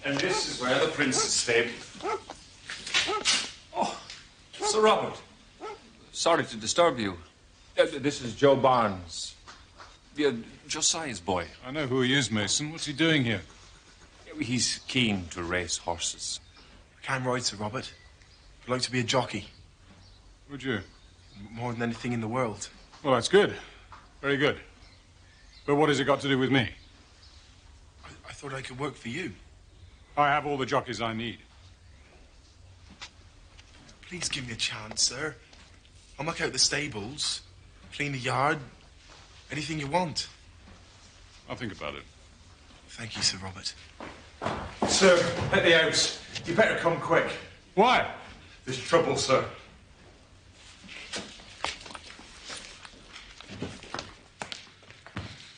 And this is where the prince is stayed. Oh, Sir Robert. Sorry to disturb you. This is Joe Barnes. Josiah's boy. I know who he is, Mason. What's he doing here? He's keen to race horses. I can ride, Sir Robert. I'd like to be a jockey. Would you? More than anything in the world. Well, that's good. Very good. But what has it got to do with me? I thought I could work for you. I have all the jockeys I need. Please give me a chance, sir. I'll muck out the stables, clean the yard, anything you want. I'll think about it. Thank you, Sir Robert. Sir, at the house. You better come quick. Why? There's trouble, sir.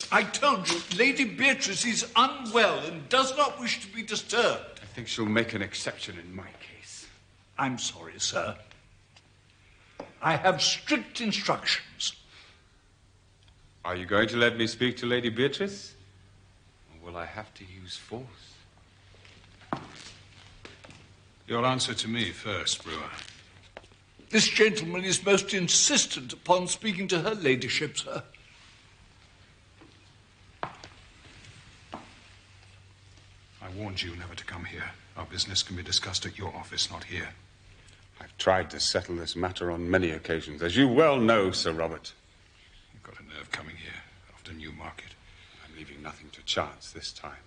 I told you, Lady Beatrice is unwell and does not wish to be disturbed. I think she'll make an exception in my case. I'm sorry, sir. I have strict instructions. Are you going to let me speak to Lady Beatrice? Or will I have to use force? Your answer to me first, Brewer. This gentleman is most insistent upon speaking to her ladyship, sir. I warned you never to come here. Our business can be discussed at your office, not here. I've tried to settle this matter on many occasions, as you well know, Sir Robert. You've got a nerve coming here after Newmarket. I'm leaving nothing to chance this time.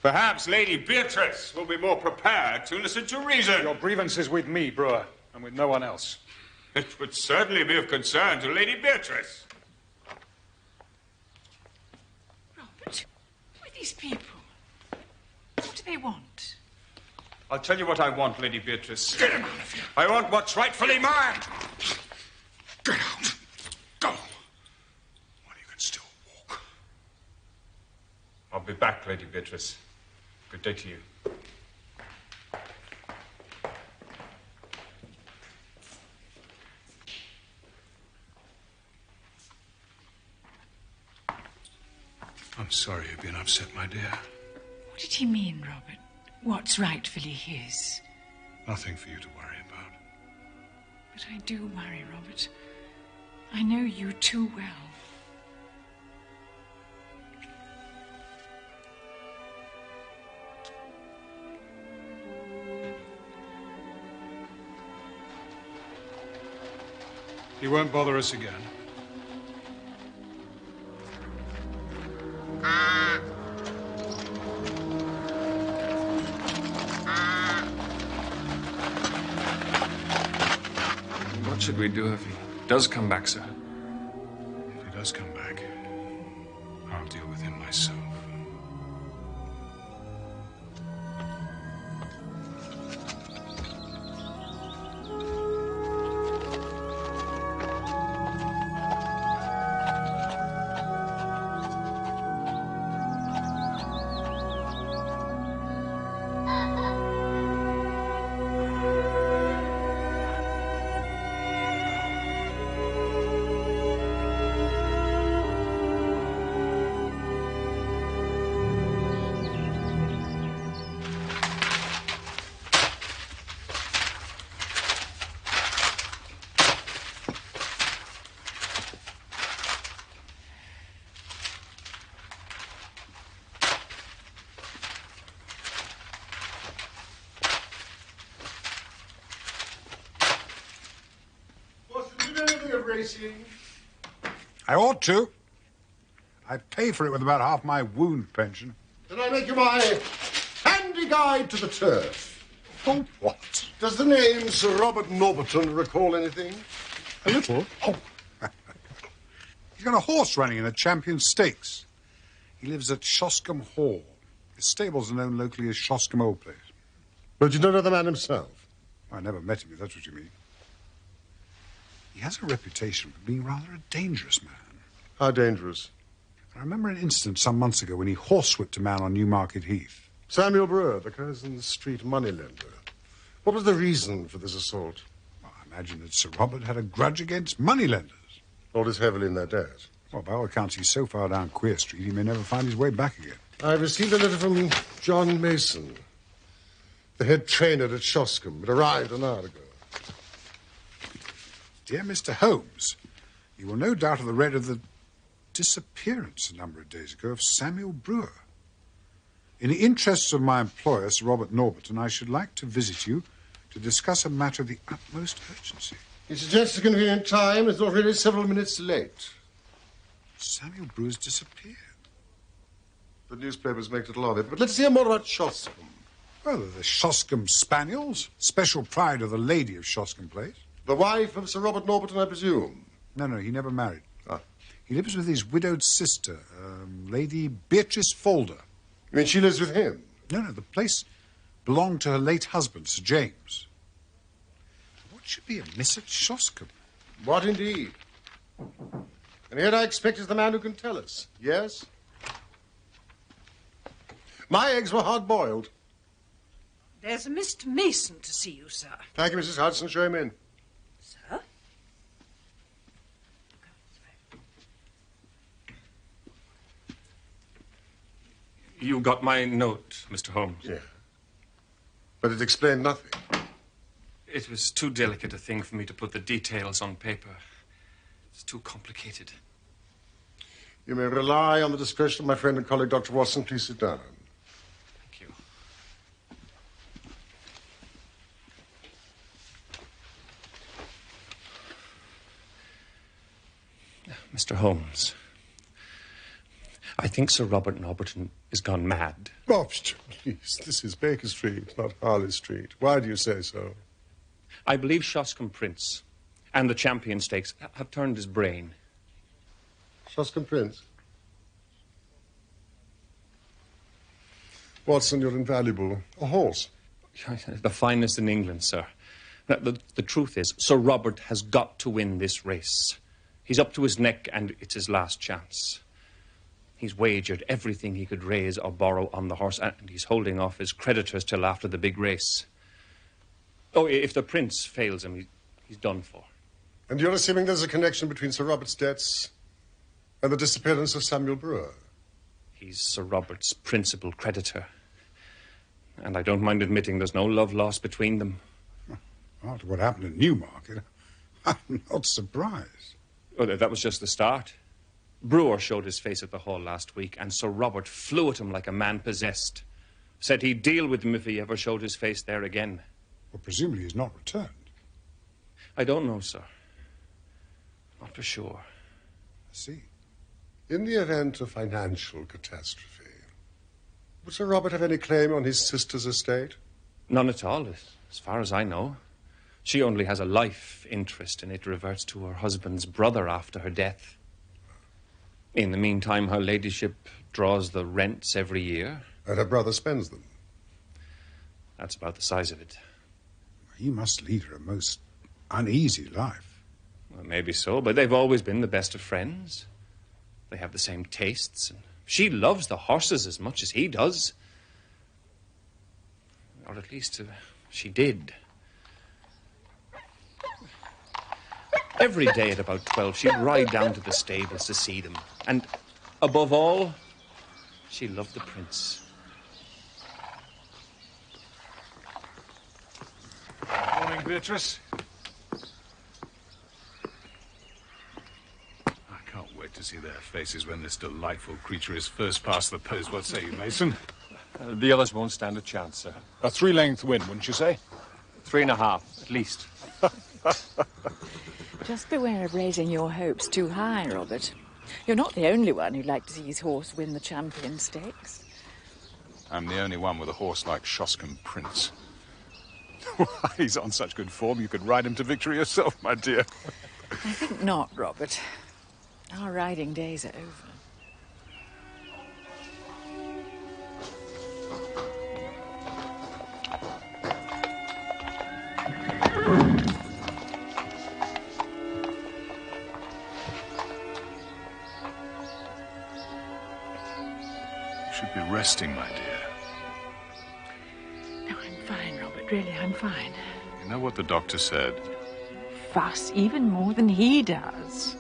Perhaps Lady Beatrice will be more prepared to listen to reason. Your grievance is with me, Brewer, and with no one else. It would certainly be of concern to Lady Beatrice. Robert, who are these people? What do they want? I'll tell you what I want, Lady Beatrice. Get him out of here. I want what's rightfully mine. Get out. Go. While you can still walk. I'll be back, Lady Beatrice. Good day to you. I'm sorry you've been upset, my dear. What did he mean, Robert? What's rightfully his? Nothing for you to worry about. But I do worry, Robert. I know you too well. He won't bother us again. What should we do if he does come back, sir? If he does come back, I'll deal with him myself. racing? I ought to. I pay for it with about half my wound pension. Can I make you my handy guide to the turf? Oh, what? Does the name Sir Robert Norberton recall anything? A little. Oh. He's got a horse running in a champion stakes. He lives at Shoscombe Hall. His stables are known locally as Shoscombe Old Place. But you don't know the man himself? I never met him, if that's what you mean. He has a reputation for being rather a dangerous man. How dangerous? I remember an incident some months ago when he horsewhipped a man on Newmarket Heath. Samuel Brewer, the Curzon Street moneylender. What was the reason for this assault? Well, I imagine that Sir Robert had a grudge against moneylenders. All is heavily in their debt. Well, by all accounts, he's so far down Queer Street, he may never find his way back again. I received a letter from John Mason, the head trainer at Shoscombe. It arrived an hour ago. Dear Mr. Holmes, you will no doubt have read of the disappearance a number of days ago of Samuel Brewer. In the interests of my employer, Sir Robert Norberton, I should like to visit you to discuss a matter of the utmost urgency. He suggests a convenient time. It's already several minutes late. Samuel Brewer's disappeared. The newspapers make little of it, but let's hear more about Shoscombe. Well, the Shoscombe Spaniels, special pride of the lady of Shoscombe Place. The wife of Sir Robert Norberton, I presume? No, he never married. Ah. He lives with his widowed sister, Lady Beatrice Folder. You mean she lives with him? No, the place belonged to her late husband, Sir James. What should be amiss at Shoscombe? What indeed? And yet I expect it's the man who can tell us. Yes? My eggs were hard-boiled. There's a Mr. Mason to see you, sir. Thank you, Mrs. Hudson. Show him in. Sir? You got my note, Mr. Holmes? Yeah. But it explained nothing. It was too delicate a thing for me to put the details on paper. It's too complicated. You may rely on the discretion of my friend and colleague, Dr. Watson. Please sit down. Thank you. Mr. Holmes, I think Sir Robert Norberton is gone mad. Oh, please, this is Baker Street, not Harley Street. Why do you say so? I believe Shoscombe Prince and the Champion Stakes have turned his brain. Shoscombe Prince? Watson, you're invaluable. A horse? The finest in England, sir. Now, the truth is, Sir Robert has got to win this race. He's up to his neck, and it's his last chance. He's wagered everything he could raise or borrow on the horse, and he's holding off his creditors till after the big race. Oh, if the Prince fails him, he's done for. And you're assuming there's a connection between Sir Robert's debts and the disappearance of Samuel Brewer? He's Sir Robert's principal creditor. And I don't mind admitting there's no love lost between them. After what happened in Newmarket, I'm not surprised. Oh, that was just the start. Brewer showed his face at the hall last week, and Sir Robert flew at him like a man possessed. Said he'd deal with him if he ever showed his face there again. Well, presumably he's not returned. I don't know, sir. Not for sure. I see. In the event of financial catastrophe, would Sir Robert have any claim on his sister's estate? None at all, as far as I know. She only has a life interest, and it reverts to her husband's brother after her death. In the meantime, her ladyship draws the rents every year. And her brother spends them? That's about the size of it. He must lead her a most uneasy life. Well, maybe so, but they've always been the best of friends. They have the same tastes, and she loves the horses as much as he does. Or at least she did. Every day at about 12, she'd ride down to the stables to see them. And above all, she loved the Prince. Morning, Beatrice. I can't wait to see their faces when this delightful creature is first past the post. What say you, Mason? The others won't stand a chance, sir. A 3-length win, wouldn't you say? 3.5, at least. Just beware of raising your hopes too high, Robert. You're not the only one who'd like to see his horse win the champion stakes. I'm the only one with a horse like Shoscombe Prince. He's on such good form, you could ride him to victory yourself, my dear. I think not, Robert. Our riding days are over. You should be resting, my dear. No, I'm fine, Robert. Really, I'm fine. You know what the doctor said? Fuss even more than he does.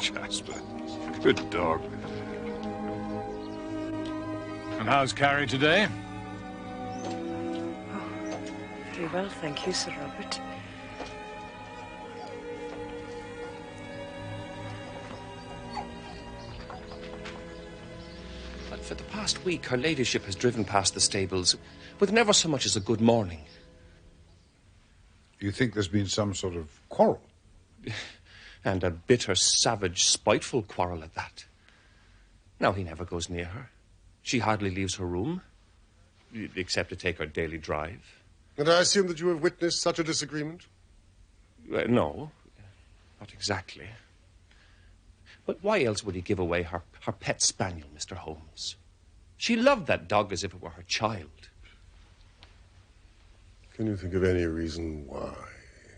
Jasper, good dog. And how's Carrie today? Very well, thank you, Sir Robert. But for the past week, her ladyship has driven past the stables with never so much as a good morning. You think there's been some sort of quarrel? And a bitter, savage, spiteful quarrel at that. Now, he never goes near her. She hardly leaves her room, except to take her daily drive. And I assume that you have witnessed such a disagreement? No, not exactly. But why else would he give away her pet spaniel, Mr. Holmes? She loved that dog as if it were her child. Can you think of any reason why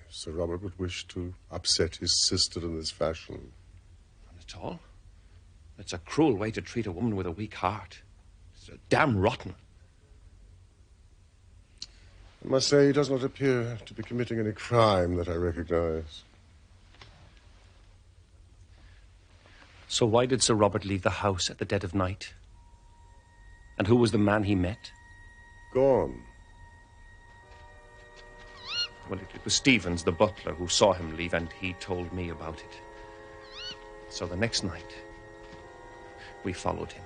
Sir Robert would wish to upset his sister in this fashion? None at all. It's a cruel way to treat a woman with a weak heart. It's damn rotten. I must say he does not appear to be committing any crime that I recognize. So why did Sir Robert leave the house at the dead of night? And who was the man he met? Gone. Well, it was Stevens, the butler, who saw him leave, and he told me about it. So the next night, we followed him.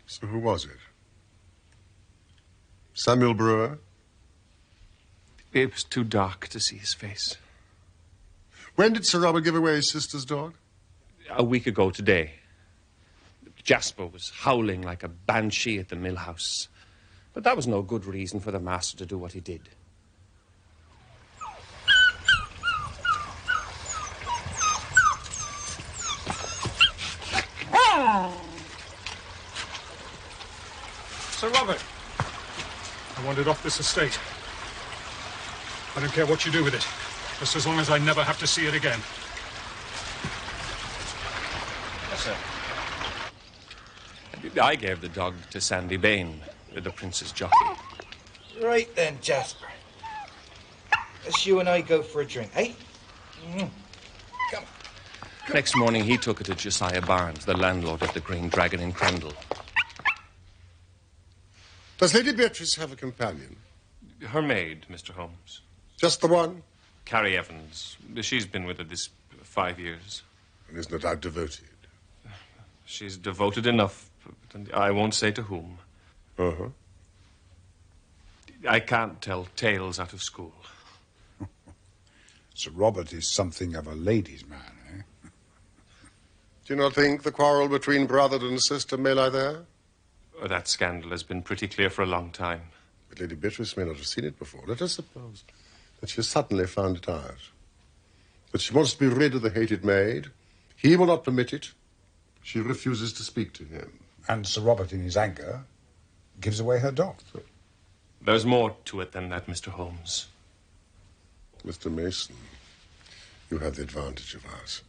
So who was it? Samuel Brewer? It was too dark to see his face. When did Sir Robert give away his sister's dog? A week ago today. Jasper was howling like a banshee at the mill house. But that was no good reason for the master to do what he did. Sir Robert, I want it off this estate. I don't care what you do with it, just as long as I never have to see it again. Yes, sir. I gave the dog to Sandy Bain, the prince's jockey. Right then, Jasper. Let's you and I go for a drink, eh? Come on. Next morning, he took it to Josiah Barnes, the landlord of the Green Dragon in Crendell. Does Lady Beatrice have a companion? Her maid, Mr. Holmes. Just the one? Carrie Evans. She's been with her this 5 years. And is no doubt devoted. She's devoted enough, but I won't say to whom. Uh-huh. I can't tell tales out of school. Sir Robert is something of a ladies' man, eh? Do you not think the quarrel between brother and sister may lie there? That scandal has been pretty clear for a long time. But Lady Beatrice may not have seen it before. Let us suppose that she has suddenly found it out. That she wants to be rid of the hated maid. He will not permit it. She refuses to speak to him. And Sir Robert, in his anger, gives away her dog. There's more to it than that, Mr. Holmes. Mr. Mason, you have the advantage of us.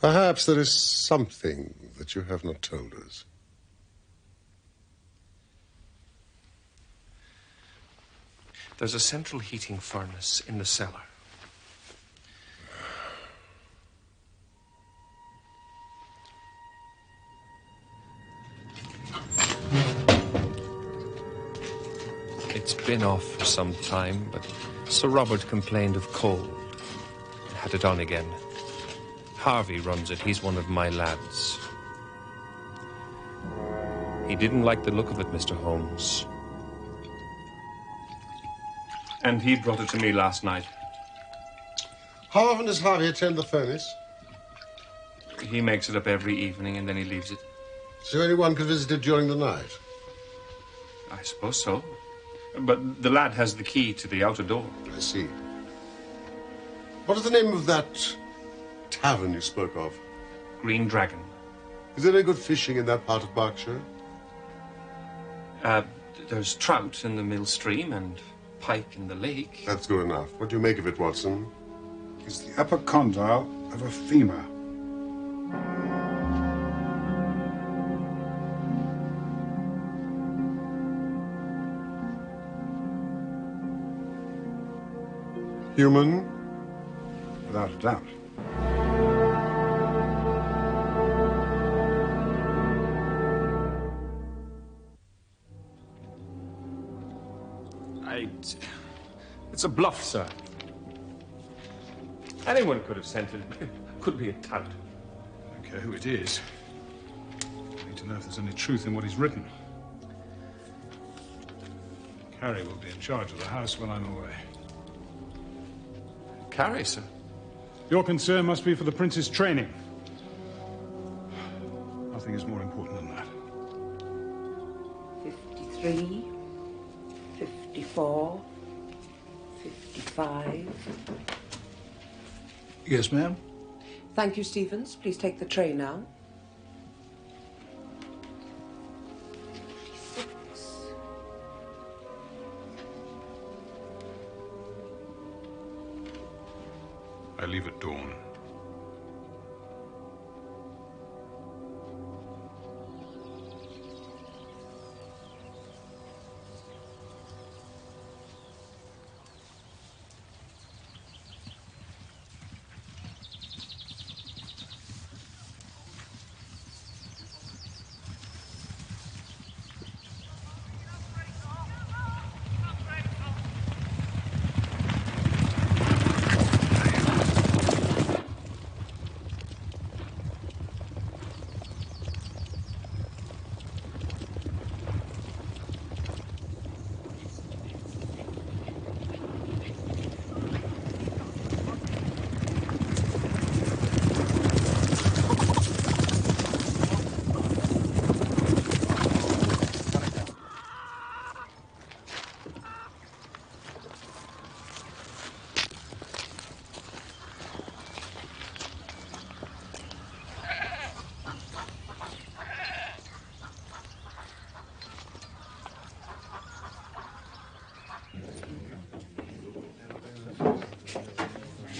Perhaps there is something that you have not told us. There's a central heating furnace in the cellar. It's been off for some time, but Sir Robert complained of cold and had it on again. Harvey runs it. He's one of my lads. He didn't like the look of it, Mr. Holmes. And he brought it to me last night. How often does Harvey attend the furnace? He makes it up every evening and then he leaves it. So anyone could visit it during the night? I suppose so. But the lad has the key to the outer door. I see. What is the name of that tavern you spoke of? Green Dragon. Is there any good fishing in that part of Berkshire? There's trout in the mill stream and pike in the lake. That's good enough. What do you make of it, Watson? It's the upper condyle of a femur. Human? Without a doubt. It's a bluff, sir. Anyone could have sent it. It could be a tout. I don't care who it is. I need to know if there's any truth in what he's written. Carrie will be in charge of the house when I'm away. Carrie, sir? Your concern must be for the prince's training. Nothing is more important than that. 53, 54, 55. Yes, ma'am? Thank you, Stevens. Please take the tray now. 56. I leave at dawn.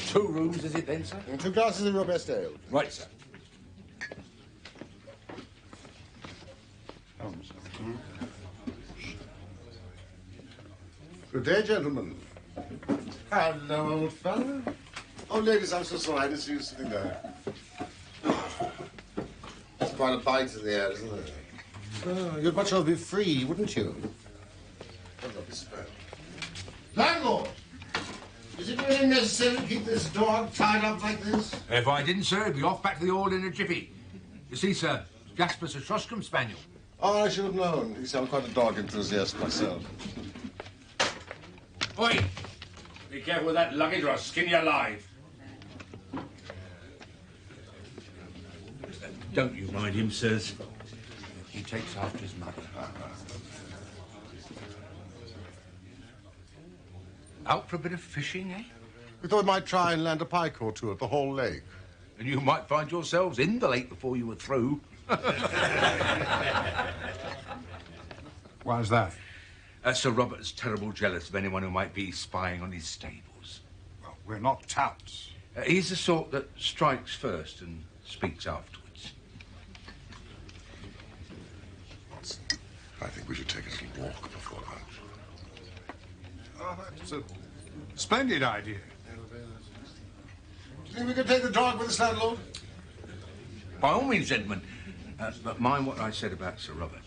Two rooms, is it then, sir? And 2 glasses of your best ale. Right, sir. Holmes. Good day, gentlemen. Hello, old fellow. Oh, ladies, I'm so sorry. I didn't see you sitting there. It's quite a bite in the air, isn't it? Oh, you'd much rather be free, wouldn't you? I'll not be spared. Landlord! Is it really necessary to keep this dog tied up like this? If I didn't, sir, he'd be off back to the Hall in a jiffy. You see, sir, Jasper's a Shoscombe spaniel. Oh, I should have known. You see, I'm quite a dog enthusiast myself. Oi! Be careful with that luggage or I'll skin you alive. Don't you mind him, sirs. He takes after his mother. Out for a bit of fishing, eh? We thought we might try and land a pike or two at the whole lake. And you might find yourselves in the lake before you were through. Why is that? Sir Robert's terrible jealous of anyone who might be spying on his stables. Well, we're not touts. He's the sort that strikes first and speaks afterwards. Watson, I think we should take a little walk before lunch. It's a splendid idea. Do you think we can take the dog with us, landlord? By all means, gentlemen. But mind what I said about Sir Robert.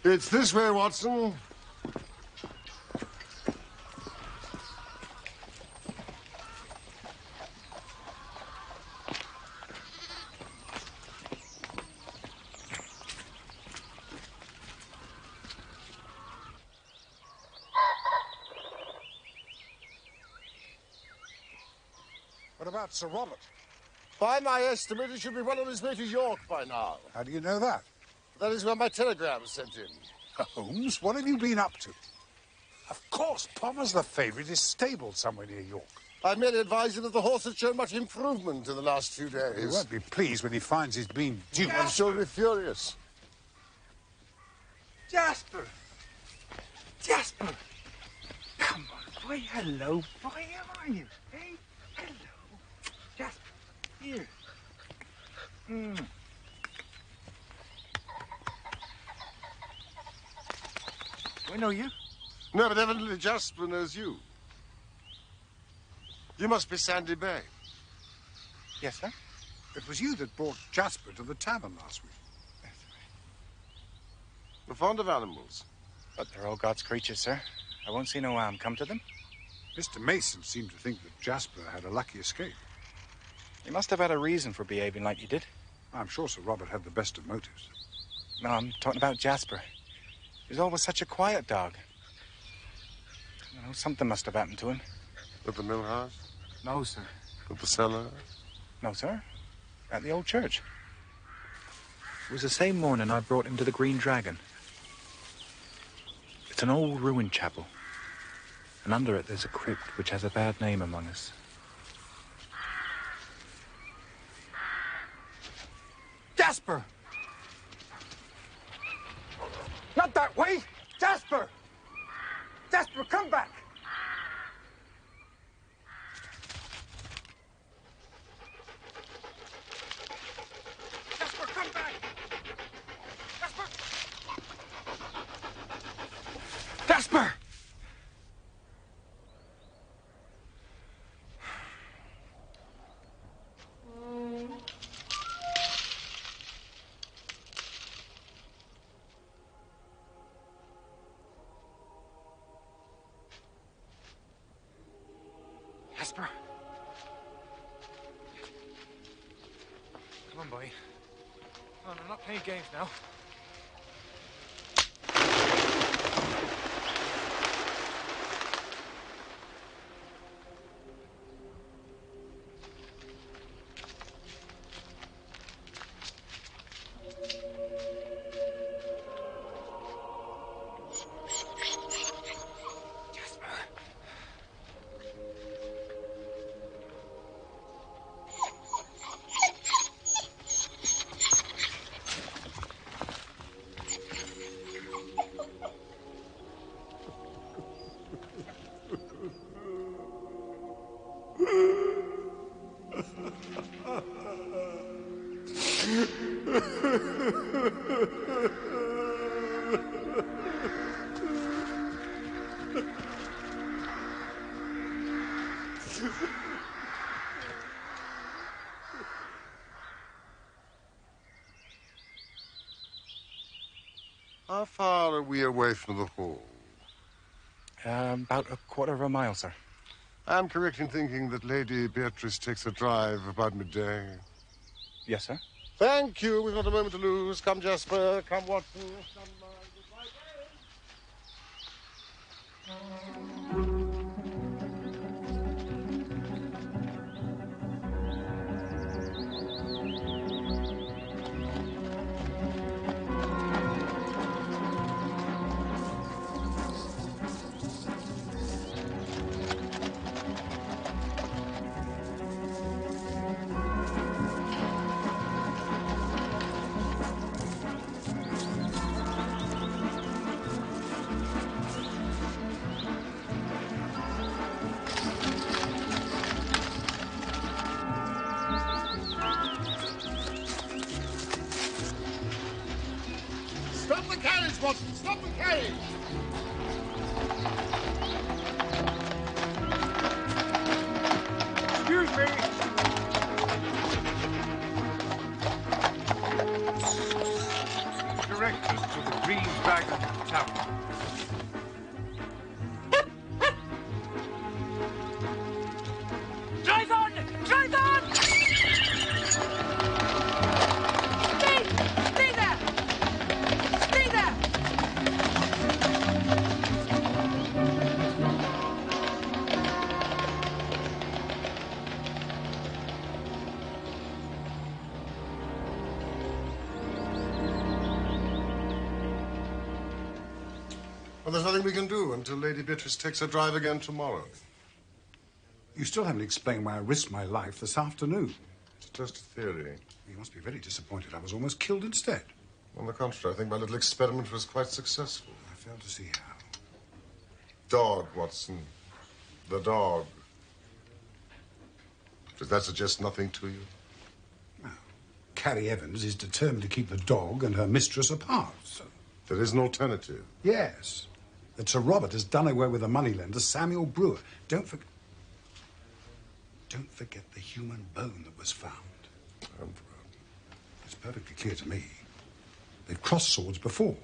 It's this way, Watson. What about Sir Robert? By my estimate, he should be well on his way to York by now. How do you know that? That is where my telegram was sent in. Holmes, what have you been up to? Of course, Palmer's the favourite is stabled somewhere near York. I merely advise you that the horse has shown much improvement in the last few days. He won't be pleased when he finds he's been duped. I'm sure he'll be furious. Jasper! Jasper! Come on, boy. Hello, boy. How are you? Hey? Hello. Jasper, here. Do I know you? No, but evidently Jasper knows you. You must be Sandy Bay. Yes, sir. It was you that brought Jasper to the tavern last week. That's right. We're fond of animals. But they're all God's creatures, sir. I won't see no harm come to them. Mr. Mason seemed to think that Jasper had a lucky escape. He must have had a reason for behaving like he did. I'm sure Sir Robert had the best of motives. No, I'm talking about Jasper. He was always such a quiet dog. You know, something must have happened to him. At the mill house? No, sir. At the cellar? No, sir. At the old church. It was the same morning I brought him to the Green Dragon. It's an old ruined chapel. And under it there's a crypt which has a bad name among us. Jasper! Not that way! Jasper! Jasper, come back! Jasper, come back! Jasper! Jasper! Jasper. Come on, boy. Oh, I'm not playing games now. How far are we away from the hall? About a quarter of a mile, sir. I'm correct in thinking that Lady Beatrice takes a drive about midday. Yes, sir. Thank you. We've not a moment to lose. Come, Jasper. Come, Watson. Come, the carriage, Watson! Stop the carriage! Excuse me. Directors to the Greensbag Tavern. Drive on! Drive on! Stay! Stay there! Stay there! Well, there's nothing we can do until Lady Beatrice takes her drive again tomorrow. You still haven't explained why I risked my life this afternoon. It's just a theory. You must be very disappointed I was almost killed instead. On the contrary, I think my little experiment was quite successful. I fail to see how. Dog, Watson. The dog. Does that suggest nothing to you? Well, Carrie Evans is determined to keep the dog and her mistress apart, so... There is an alternative. Yes. That Sir Robert has done away with the moneylender, Samuel Brewer. Don't forget the human bone that was found. It's perfectly clear to me. They've crossed swords before.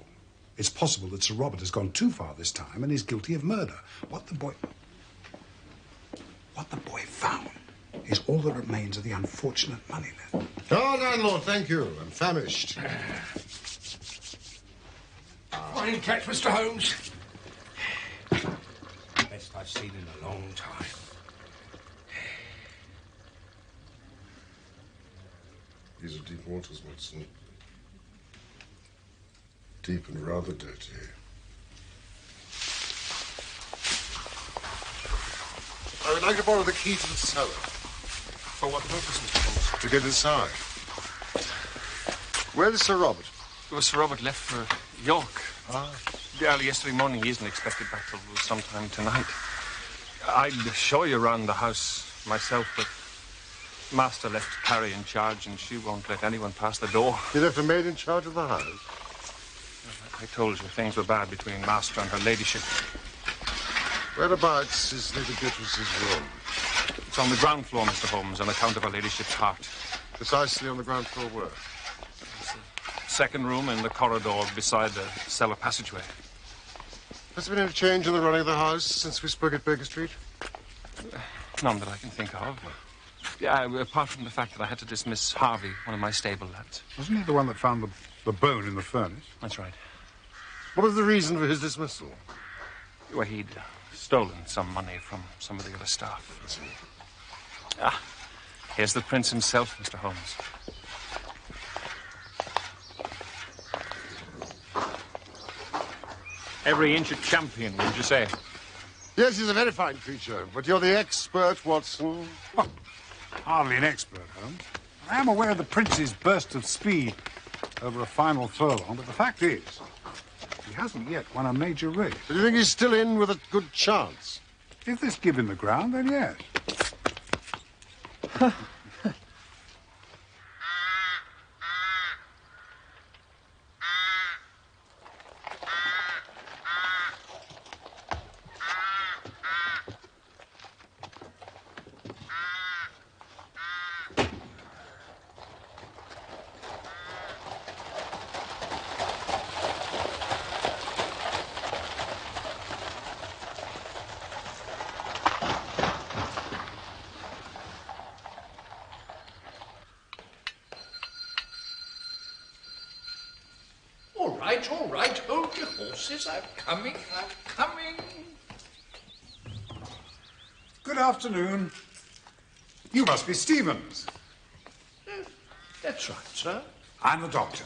It's possible that Sir Robert has gone too far this time and is guilty of murder. What the boy found is all that remains of the unfortunate moneylender. Oh, landlord, thank you. I'm famished. Fine catch, Mr. Holmes. Best I've seen in a long time. These are deep waters, Watson. Deep and rather dirty. I would like to borrow the key to the cellar. For what purpose, Mr. Holmes? To get inside. Where is Sir Robert? Well, Sir Robert left for York. Early yesterday morning. He isn't expected back till sometime tonight. I'd show you around the house myself, but Master left Carrie in charge, and she won't let anyone pass the door. You left a maid in charge of the house? I told you things were bad between Master and her ladyship. Whereabouts is Lady Beatrice's room? It's on the ground floor, Mr. Holmes, on account of her ladyship's heart. Precisely on the ground floor where? Second room in the corridor beside the cellar passageway. Has there been any change in the running of the house since we spoke at Baker Street? None that I can think of. Yeah, apart from the fact that I had to dismiss Harvey, one of my stable lads. Wasn't he the one that found the bone in the furnace? That's right. What was the reason for his dismissal? Well, he'd stolen some money from some of the other staff. Ah, here's the prince himself, Mr. Holmes. Every inch a champion, would you say? Yes, he's a very fine creature, but you're the expert, Watson. Oh, hardly an expert, Holmes. I am aware of the prince's burst of speed over a final furlong, but the fact is, he hasn't yet won a major race. Do you think he's still in with a good chance? If there's give in the ground, then yes. All right, hold your horses. I'm coming. Good afternoon. You must be Stevens. That's right, sir. I'm the doctor.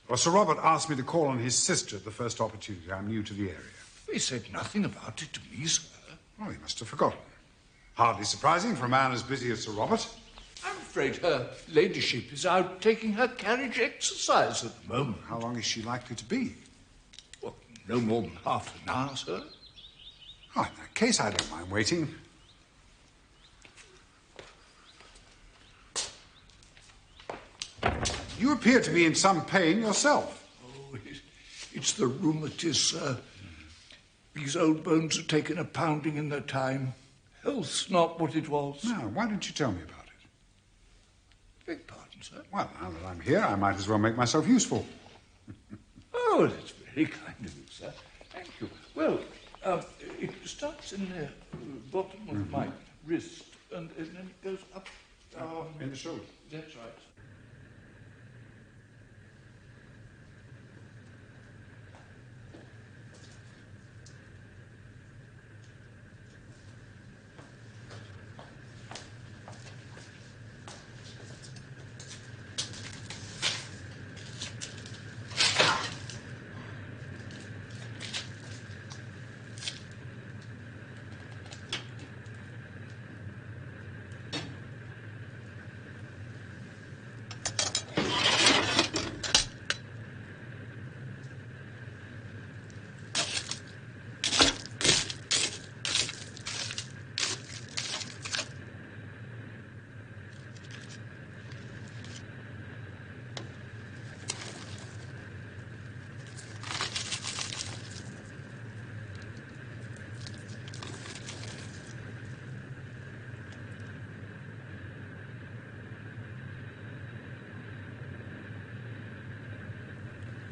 Well, Sir Robert asked me to call on his sister at the first opportunity. I'm new to the area. He said nothing about it to me, sir. Oh, he must have forgotten. Hardly surprising for a man as busy as Sir Robert. I'm afraid her ladyship is out taking her carriage exercise at the moment. How long is she likely to be? Well, no more than half an hour, sir. Oh, in that case, I don't mind waiting. You appear to be in some pain yourself. Oh, It's the rheumatiz, sir. These old bones have taken a pounding in their time. Health's not what it was. Now, why didn't you tell me about it? Beg pardon, sir? Well, now that I'm here, I might as well make myself useful. Oh, that's very kind of you, sir. Thank you. Well, it starts in the bottom of my wrist, and then it goes up. In the shoulder? That's right.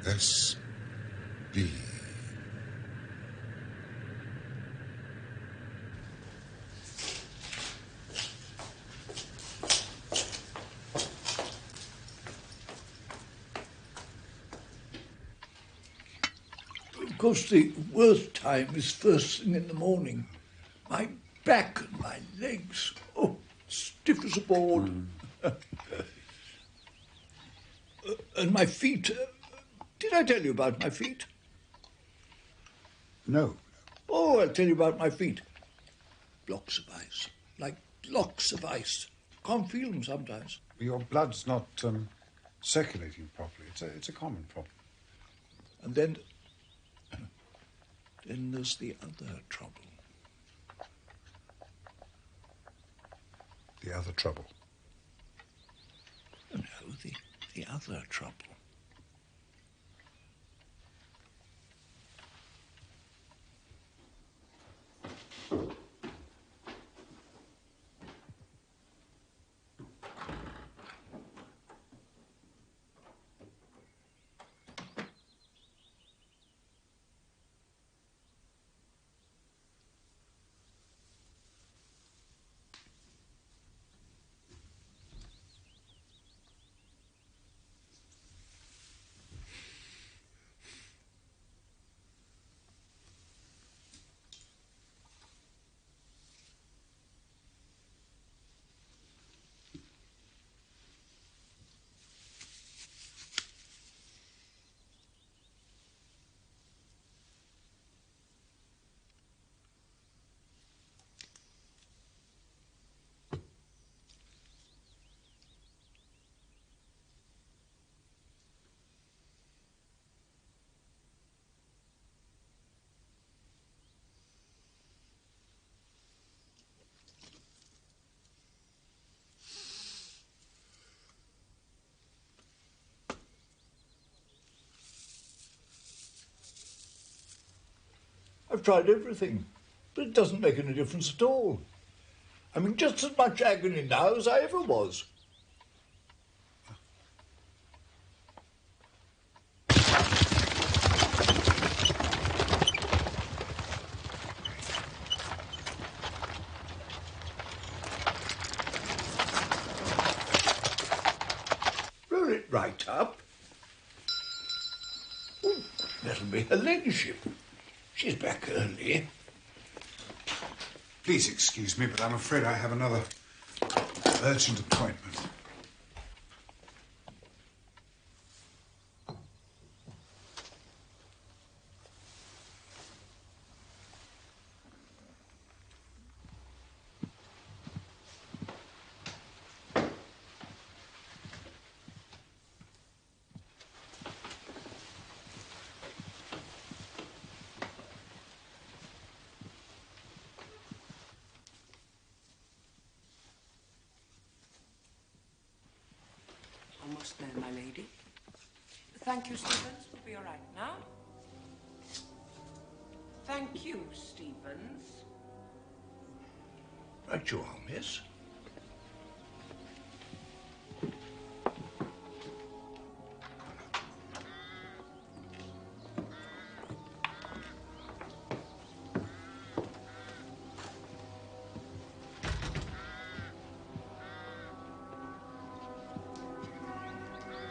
S.B. Of course, the worst time is first thing in the morning. My back and my legs, stiff as a board. And my feet. Did I tell you about my feet? No. Oh, I'll tell you about my feet. Blocks of ice. Like blocks of ice. Can't feel them sometimes. Your blood's not circulating properly. It's a common problem. And then there's the other trouble. The other trouble? No, the other trouble. I've tried everything, but it doesn't make any difference at all. I'm in just as much agony now as I ever was. Roll it right up. Oh, that'll be her ladyship. She's back early. Please excuse me, but I'm afraid I have another urgent appointment. Almost there, my lady. Thank you, Stevens. be all right now. Thank you, Stevens. Right you are, miss.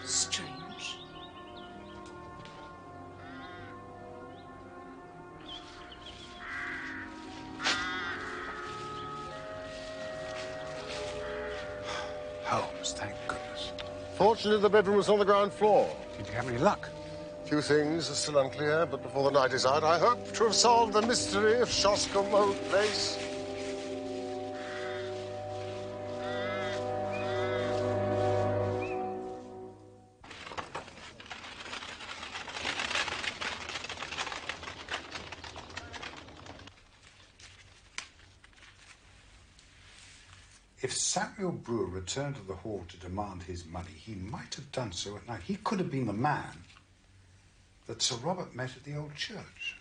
Strange. Holmes, thank goodness. Fortunately, the bedroom was on the ground floor. Did you have any luck? Few things are still unclear, but before the night is out, I hope to have solved the mystery of Shoscombe Place. If Samuel Brewer returned to the hall to demand his money, he might have done so at night. He could have been the man that Sir Robert met at the old church.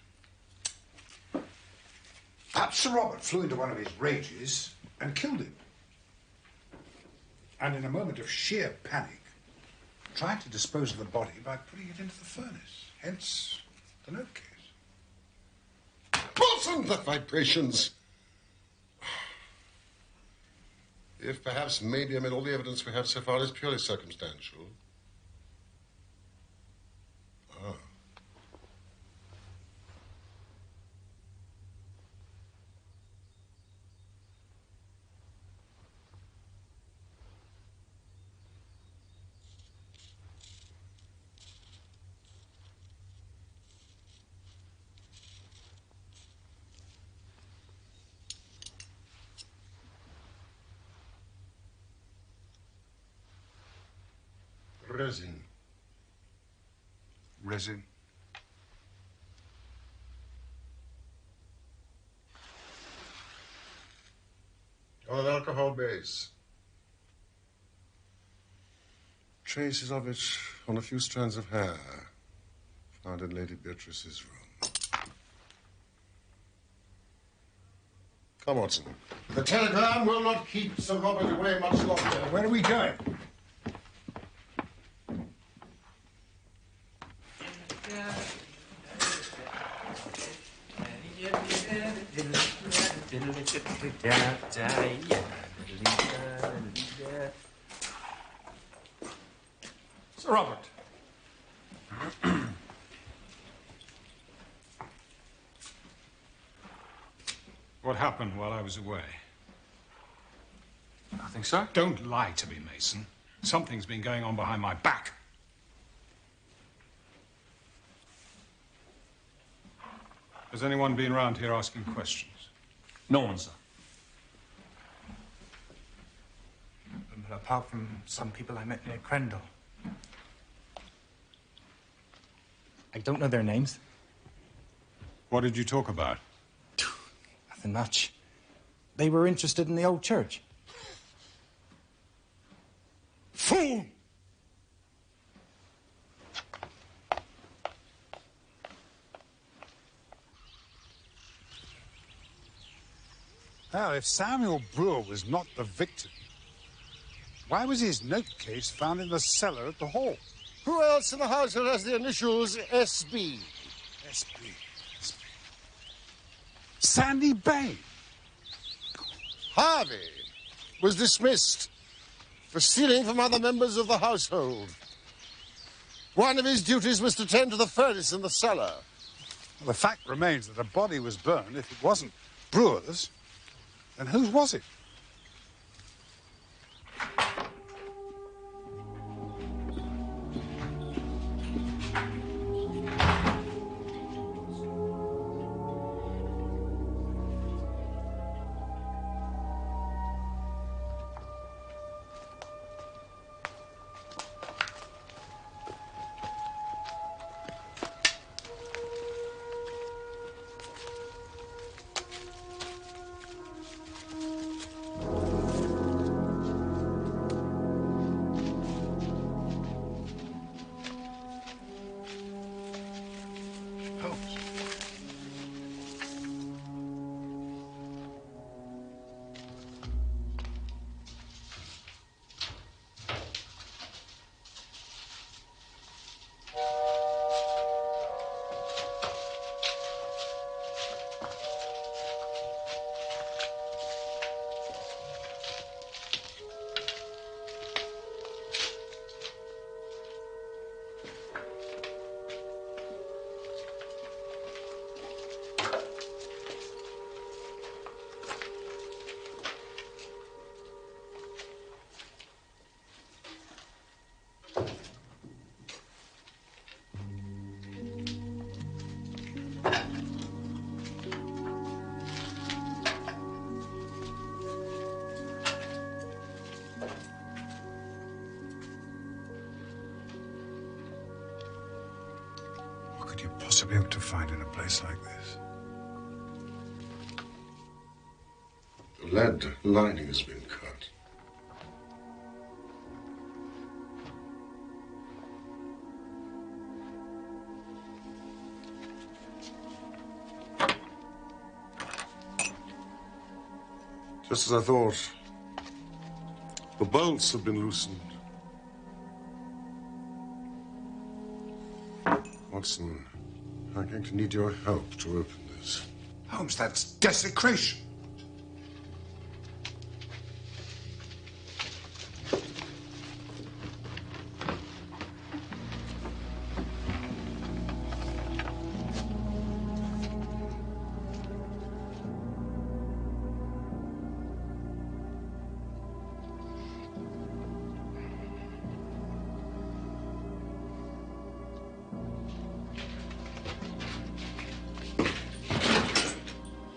Perhaps Sir Robert flew into one of his rages and killed him. And in a moment of sheer panic, tried to dispose of the body by putting it into the furnace. Hence the note case. Bottom the vibrations! If perhaps maybe amid all the evidence we have so far is purely circumstantial. Ah. Resin. Resin? On an alcohol base. Traces of it on a few strands of hair found in Lady Beatrice's room. Come, Watson. The telegram will not keep Sir Robert away much longer. Where are we going? Sir Robert. What happened while I was away? Nothing, sir. Don't lie to me, Mason. Something's been going on behind my back. Has anyone been around here asking questions? No one, sir. Apart from some people I met near Crendell. I don't know their names. What did you talk about? Nothing much. They were interested in the old church. Fool! Now, if Samuel Brewer was not the victim, why was his note case found in the cellar at the hall? Who else in the household has the initials SB? SB. Sandy Bain. Harvey was dismissed for stealing from other members of the household. One of his duties was to tend to the furnace in the cellar. Well, the fact remains that a body was burned. If it wasn't Brewer's, then whose was it? could you possibly hope to find in a place like this? The lead lining has been cut. Just as I thought. The bolts have been loosened. Watson, I'm going to need your help to open this. Holmes, that's desecration.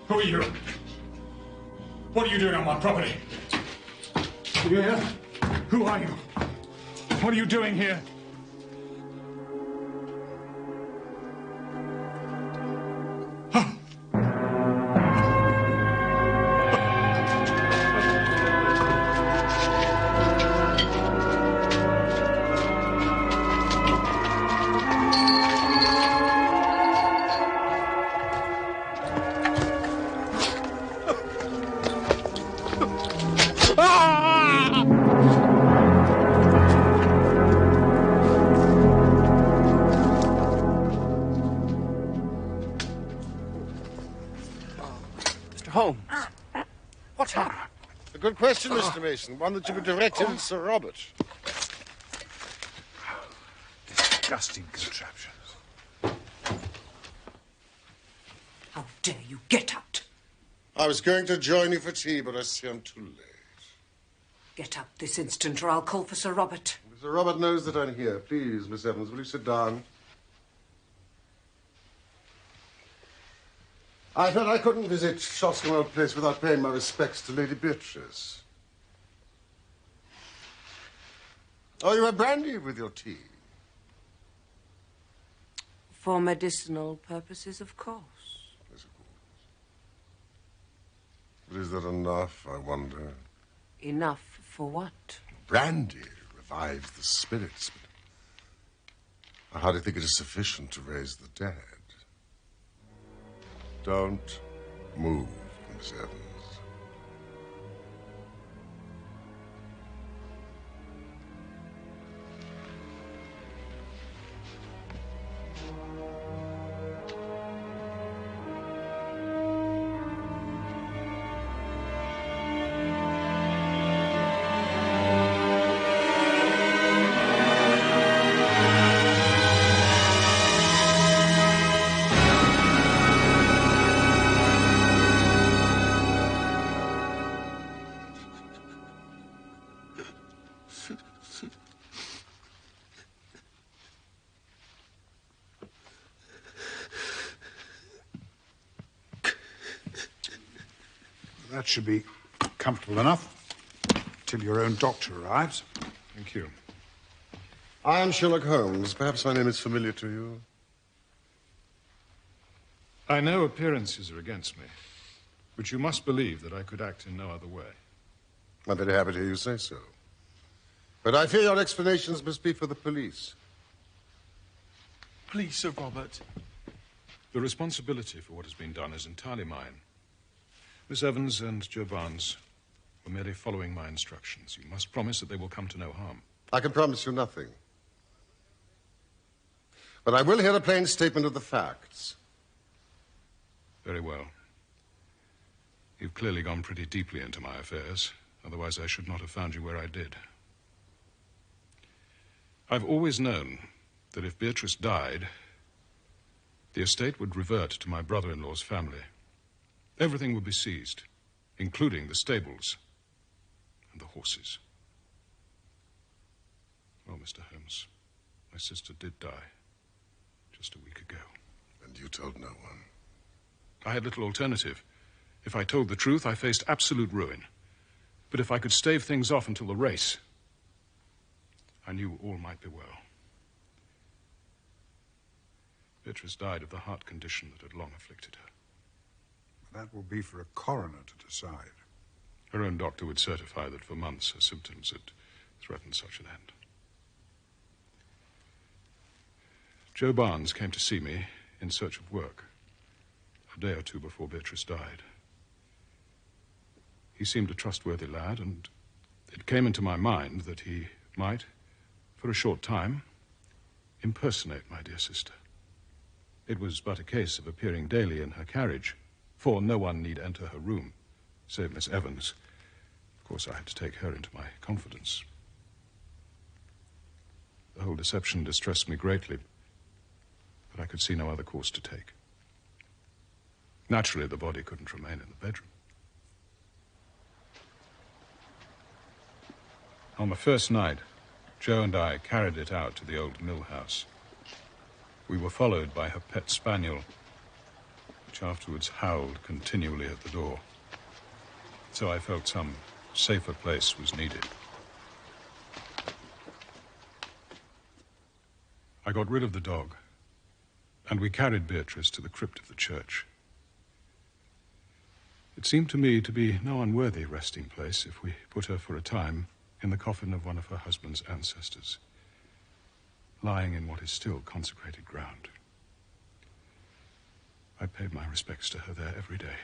Who are you? What are you doing on my property? You hear? Who are you? What are you doing here? Holmes. What's happened? A good question, Mr. Mason. One that you could direct at Sir Robert. Disgusting contraptions. How dare you get out? I was going to join you for tea, but I see I'm too late. Get up this instant or I'll call for Sir Robert. Sir Robert knows that I'm here. Please, Miss Evans, will you sit down? I felt I couldn't visit Shoscombe Place without paying my respects to Lady Beatrice. Oh, you have brandy with your tea? For medicinal purposes, of course. Yes, of course. But is that enough, I wonder? Enough for what? Brandy revives the spirits, but I hardly think it is sufficient to raise the dead. Don't move, Miss Evans. That should be comfortable enough till your own doctor arrives. Thank you. I am Sherlock Holmes. Perhaps my name is familiar to you. I know appearances are against me, but you must believe that I could act in no other way. I'm very happy to hear you say so. But I fear your explanations must be for the police. Please, Sir Robert. The responsibility for what has been done is entirely mine. Miss Evans and Joe Barnes were merely following my instructions. You must promise that they will come to no harm. I can promise you nothing. But I will hear a plain statement of the facts. Very well. You've clearly gone pretty deeply into my affairs. Otherwise, I should not have found you where I did. I've always known that if Beatrice died, the estate would revert to my brother-in-law's family. Everything would be seized, including the stables and the horses. Well, Mr. Holmes, my sister did die just a week ago. And you told no one? I had little alternative. If I told the truth, I faced absolute ruin. But if I could stave things off until the race, I knew all might be well. Beatrice died of the heart condition that had long afflicted her. That will be for a coroner to decide. Her own doctor would certify that for months her symptoms had threatened such an end. Joe Barnes came to see me in search of work a day or two before Beatrice died. He seemed a trustworthy lad, and it came into my mind that he might, for a short time, impersonate my dear sister. It was but a case of appearing daily in her carriage, for no one need enter her room, save Miss Evans. Of course, I had to take her into my confidence. The whole deception distressed me greatly, but I could see no other course to take. Naturally, the body couldn't remain in the bedroom. On the first night, Joe and I carried it out to the old mill house. We were followed by her pet spaniel, which afterwards howled continually at the door. So I felt some safer place was needed. I got rid of the dog, and we carried Beatrice to the crypt of the church. It seemed to me to be no unworthy resting place if we put her for a time in the coffin of one of her husband's ancestors, lying in what is still consecrated ground. I paid my respects to her there every day.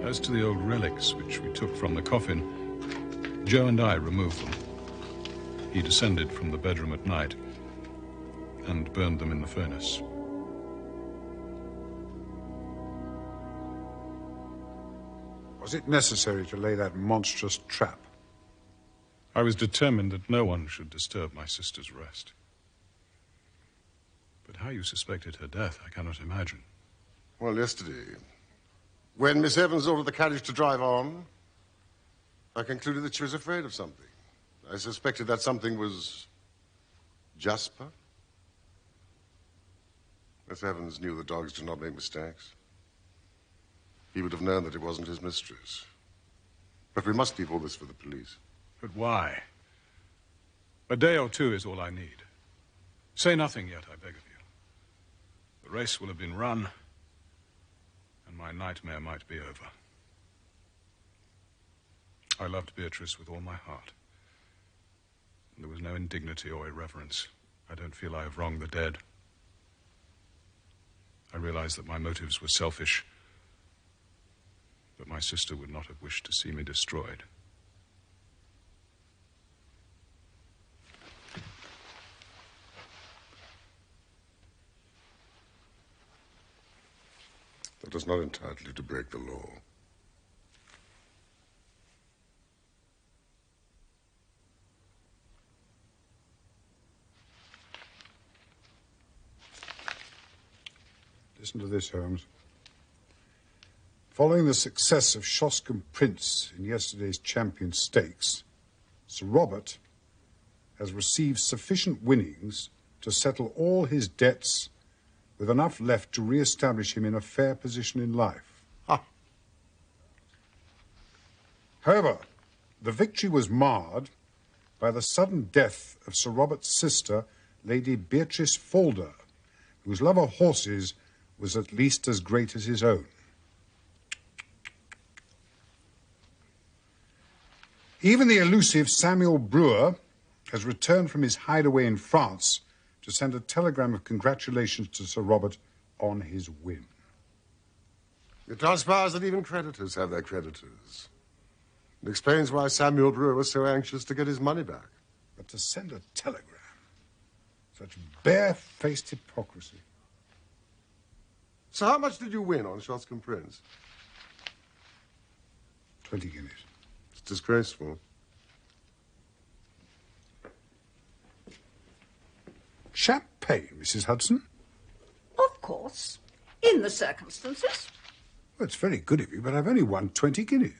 As to the old relics which we took from the coffin, Joe and I removed them. He descended from the bedroom at night and burned them in the furnace. Was it necessary to lay that monstrous trap? I was determined that no one should disturb my sister's rest. But how you suspected her death, I cannot imagine. Well, yesterday, when Miss Evans ordered the carriage to drive on, I concluded that she was afraid of something. I suspected that something was Jasper. Miss Evans knew the dogs do not make mistakes. He would have known that it wasn't his mistress. But we must leave all this for the police. But why? A day or two is all I need. Say nothing yet, I beg of you. The race will have been run, and my nightmare might be over. I loved Beatrice with all my heart. And there was no indignity or irreverence. I don't feel I have wronged the dead. I realize that my motives were selfish, but my sister would not have wished to see me destroyed. That does not entitle you to break the law. Listen to this, Holmes. Following the success of Shoscombe Prince in yesterday's Champion Stakes, Sir Robert has received sufficient winnings to settle all his debts, with enough left to re-establish him in a fair position in life. Ah. However, the victory was marred by the sudden death of Sir Robert's sister, Lady Beatrice Falder, whose love of horses was at least as great as his own. Even the elusive Samuel Brewer has returned from his hideaway in France to send a telegram of congratulations to Sir Robert on his win. It transpires that even creditors have their creditors. It explains why Samuel Brewer was so anxious to get his money back. But to send a telegram, such barefaced hypocrisy. So how much did you win on Shoscombe Prince? 20 guineas. It's disgraceful. Champagne, Mrs. Hudson? Of course. In the circumstances. Well, it's very good of you, but I've only won 20 guineas.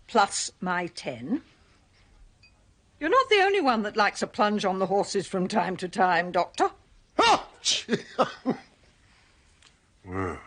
Plus my 10. You're not the only one that likes a plunge on the horses from time to time, Doctor. Oh, gee. Well,